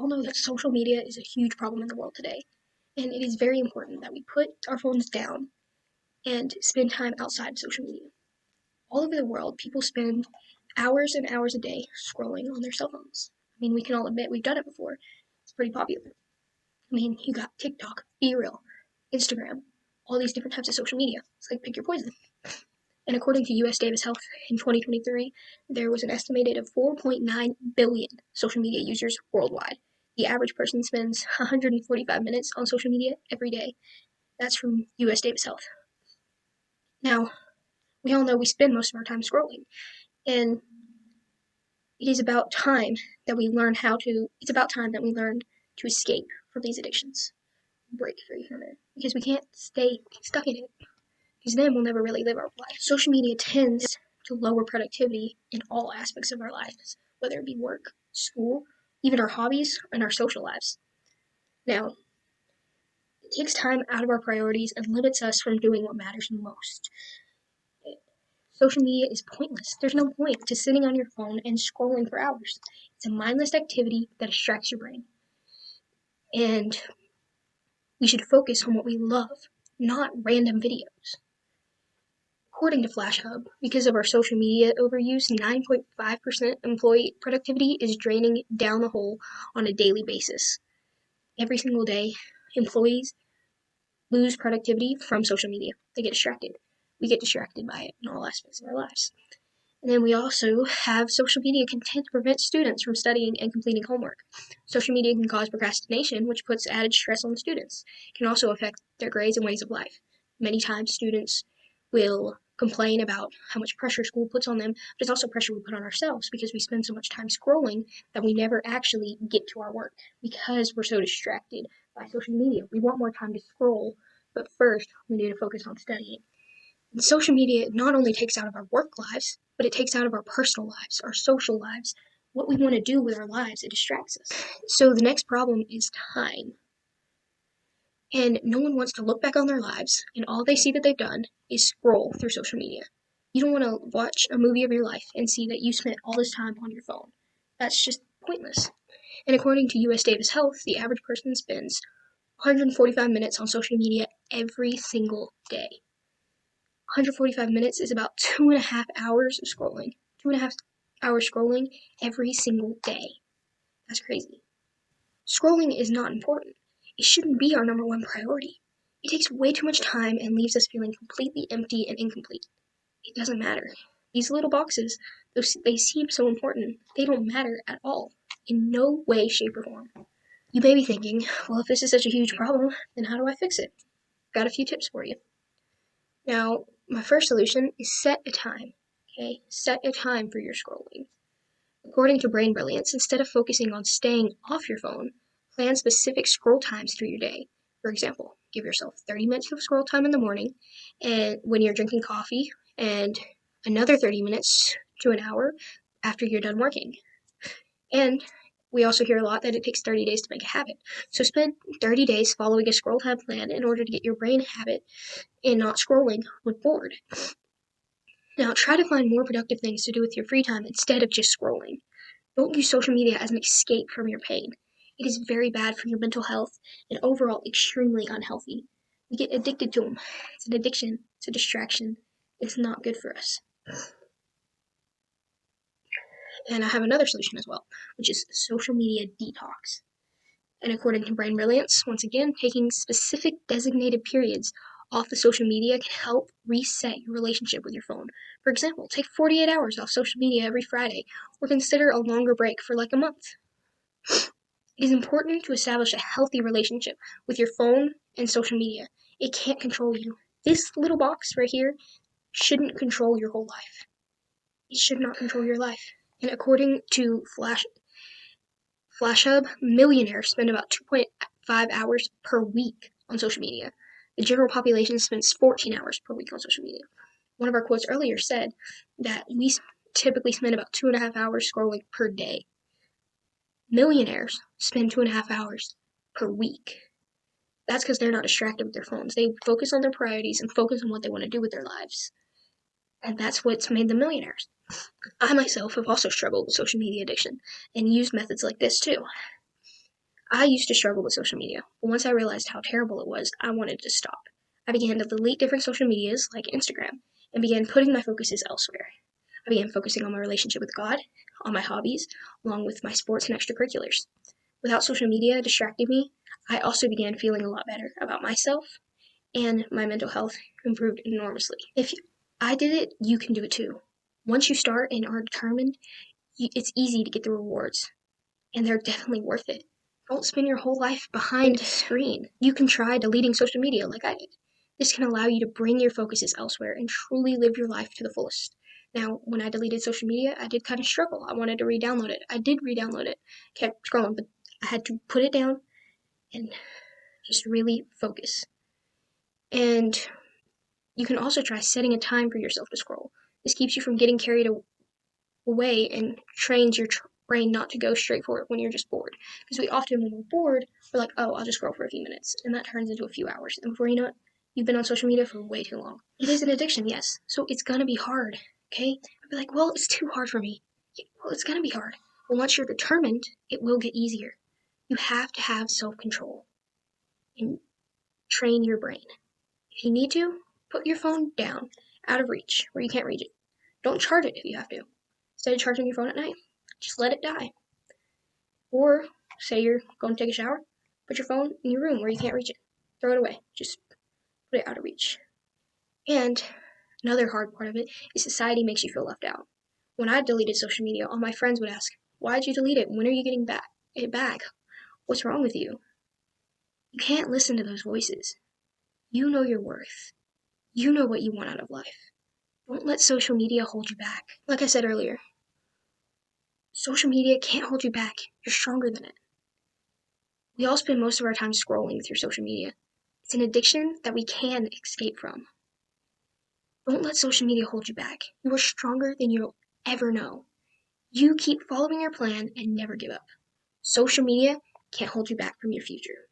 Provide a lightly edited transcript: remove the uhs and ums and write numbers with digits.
all know that social media is a huge problem in the world today, and it is very important that we put our phones down and spend time outside of social media. All over the world, people spend hours and hours a day scrolling on their cell phones. I mean, we can all admit we've done it before. It's pretty popular. I mean, you got TikTok, BeReal, Instagram, all these different types of social media. It's like pick your poison. And according to U.S. Davis Health, in 2023, there was an estimated of 4.9 billion social media users worldwide. The average person spends 145 minutes on social media every day. That's from U.S. Davis Health. Now, we all know we spend most of our time scrolling, and it is about time that we learn to escape from these addictions. Break free from it. Because we can't stay stuck in it. Because then we'll never really live our life. Social media tends to lower productivity in all aspects of our lives, whether it be work, school, even our hobbies, and our social lives. Now, it takes time out of our priorities and limits us from doing what matters most. Social media is pointless. There's no point to sitting on your phone and scrolling for hours. It's a mindless activity that distracts your brain. And we should focus on what we love, not random videos. According to FlashHub, because of our social media overuse, 9.5% employee productivity is draining down the hole on a daily basis. Every single day, employees lose productivity from social media. They get distracted. We get distracted by it in all aspects of our lives. And then we also have social media content to prevent students from studying and completing homework. Social media can cause procrastination, which puts added stress on the students. It can also affect their grades and ways of life. Many times students will complain about how much pressure school puts on them, but it's also pressure we put on ourselves because we spend so much time scrolling that we never actually get to our work because we're so distracted by social media. We want more time to scroll, but first we need to focus on studying. And social media not only takes out of our work lives, but it takes out of our personal lives, our social lives, what we want to do with our lives. It distracts us. So the next problem is time. And no one wants to look back on their lives, and all they see that they've done is scroll through social media. You don't want to watch a movie of your life and see that you spent all this time on your phone. That's just pointless. And according to U.S. Davis Health, the average person spends 145 minutes on social media every single day. 145 minutes is about 2.5 hours of scrolling. 2.5 hours scrolling every single day. That's crazy. Scrolling is not important. It shouldn't be our number one priority. It takes way too much time and leaves us feeling completely empty and incomplete. It doesn't matter. These little boxes, they seem so important. They don't matter at all. In no way, shape, or form. You may be thinking, well, if this is such a huge problem, then how do I fix it? Got a few tips for you. Now, my first solution is set a time. Okay? Set a time for your scrolling. According to Brain Brilliance, instead of focusing on staying off your phone, plan specific scroll times through your day. For example, give yourself 30 minutes of scroll time in the morning and when you're drinking coffee, and another 30 minutes to an hour after you're done working. And we also hear a lot that it takes 30 days to make a habit. So spend 30 days following a scroll time plan in order to get your brain habit in not scrolling when bored. Now, try to find more productive things to do with your free time instead of just scrolling. Don't use social media as an escape from your pain. It is very bad for your mental health and overall extremely unhealthy. We get addicted to them. It's an addiction. It's a distraction. It's not good for us. And I have another solution as well, which is social media detox. And according to Brain Brilliance, once again, taking specific designated periods off the social media can help reset your relationship with your phone. For example, take 48 hours off social media every Friday, or consider a longer break for like a month. It is important to establish a healthy relationship with your phone and social media. It can't control you. This little box right here shouldn't control your whole life. It should not control your life. And according to FlashHub, millionaires spend about 2.5 hours per week on social media. The general population spends 14 hours per week on social media. One of our quotes earlier said that we typically spend about 2.5 hours scrolling per day. Millionaires spend 2.5 hours per week. That's because they're not distracted with their phones. They focus on their priorities and focus on what they want to do with their lives. And that's what's made them millionaires. I myself have also struggled with social media addiction and used methods like this too. I used to struggle with social media, but once I realized how terrible it was, I wanted to stop. I began to delete different social medias like Instagram and began putting my focuses elsewhere. I began focusing on my relationship with God, on my hobbies, along with my sports and extracurriculars. Without social media distracting me, I also began feeling a lot better about myself, and my mental health improved enormously. If I did it, you can do it too. Once you start and are determined, it's easy to get the rewards, and they're definitely worth it. Don't spend your whole life behind a screen. You can try deleting social media like I did. This can allow you to bring your focuses elsewhere and truly live your life to the fullest. Now, when I deleted social media, I did kind of struggle. I wanted to re-download it. I did re-download it, kept scrolling, but I had to put it down and just really focus. And you can also try setting a time for yourself to scroll. This keeps you from getting carried away and trains your brain not to go straight for it when you're just bored. Because we often, when we're bored, we're like, oh, I'll just scroll for a few minutes. And that turns into a few hours. And before you know it, you've been on social media for way too long. It is an addiction, yes. So it's going to be hard, okay? I'll be like, well, it's too hard for me. Yeah, well, it's going to be hard. But once you're determined, it will get easier. You have to have self-control and train your brain. If you need to, put your phone down, out of reach, where you can't reach it. Don't charge it if you have to. Instead of charging your phone at night, just let it die. Or say you're going to take a shower, put your phone in your room where you can't reach it. Throw it away. Just put it out of reach. And another hard part of it is society makes you feel left out. When I deleted social media, all my friends would ask, why'd you delete it? When are you getting it back? What's wrong with you? You can't listen to those voices. You know your worth. You know what you want out of life. Don't let social media hold you back. Like I said earlier, social media can't hold you back. You're stronger than it. We all spend most of our time scrolling through social media. It's an addiction that we can escape from. Don't let social media hold you back. You are stronger than you'll ever know. You keep following your plan and never give up. Social media can't hold you back from your future.